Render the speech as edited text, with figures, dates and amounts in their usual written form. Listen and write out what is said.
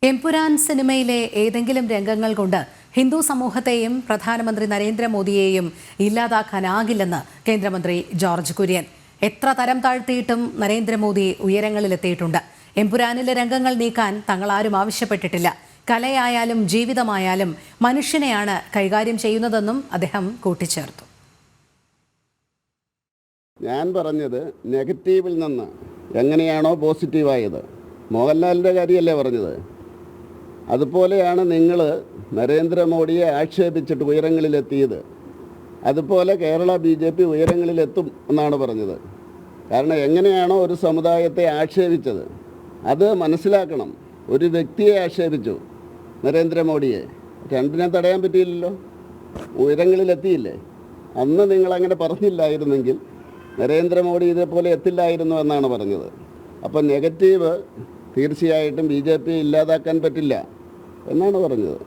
എമ്പുരാൻ സിനിമയിലെ ഏതെങ്കിലും രംഗങ്ങൾ കൊണ്ട് ഹിന്ദു സമൂഹത്തെയും പ്രധാനമന്ത്രി നരേന്ദ്രമോദിയെയും ഇല്ലാതാക്കാനാകില്ലെന്ന് കേന്ദ്രമന്ത്രി ജോർജ് കുര്യൻ. എത്ര തരം താഴ്ത്തിയിട്ടും നരേന്ദ്രമോദി ഉയരങ്ങളിലെത്തിയിട്ടുണ്ട്. എമ്പുരാനിലെ രംഗങ്ങൾ നീക്കാൻ തങ്ങളാരും ആവശ്യപ്പെട്ടിട്ടില്ല. കലയായാലും ജീവിതമായാലും മനുഷ്യനെയാണ് കൈകാര്യം ചെയ്യുന്നതെന്നും അദ്ദേഹം കൂട്ടിച്ചേർത്തു. ഞാൻ പറഞ്ഞത് നെഗറ്റീവിൽ നിന്ന് എങ്ങനെയാണോ പോസിറ്റീവായത്, മോഹൻലാലിൻ്റെ കാര്യമല്ലേ പറഞ്ഞത്, അതുപോലെയാണ് നിങ്ങൾ നരേന്ദ്രമോദിയെ ആക്ഷേപിച്ചിട്ട് ഉയരങ്ങളിലെത്തിയത്. അതുപോലെ കേരള BJP ഉയരങ്ങളിലെത്തും എന്നാണ് പറഞ്ഞത്. കാരണം എങ്ങനെയാണോ ഒരു സമുദായത്തെ ആക്ഷേപിച്ചത് അത് മനസ്സിലാക്കണം. ഒരു വ്യക്തിയെ ആക്ഷേപിച്ചു, നരേന്ദ്രമോദിയെ, രണ്ടിനെ തടയാൻ പറ്റിയില്ലല്ലോ, ഉയരങ്ങളിലെത്തിയില്ലേ. അന്ന് നിങ്ങളങ്ങനെ പറഞ്ഞില്ലായിരുന്നെങ്കിൽ നരേന്ദ്രമോദി ഇതേപോലെ എത്തില്ലായിരുന്നു എന്നാണ് പറഞ്ഞത്. അപ്പോൾ നെഗറ്റീവ് തീർച്ചയായിട്ടും BJP ഇല്ലാതാക്കാൻ പറ്റില്ല എന്നാണ് പറഞ്ഞത്.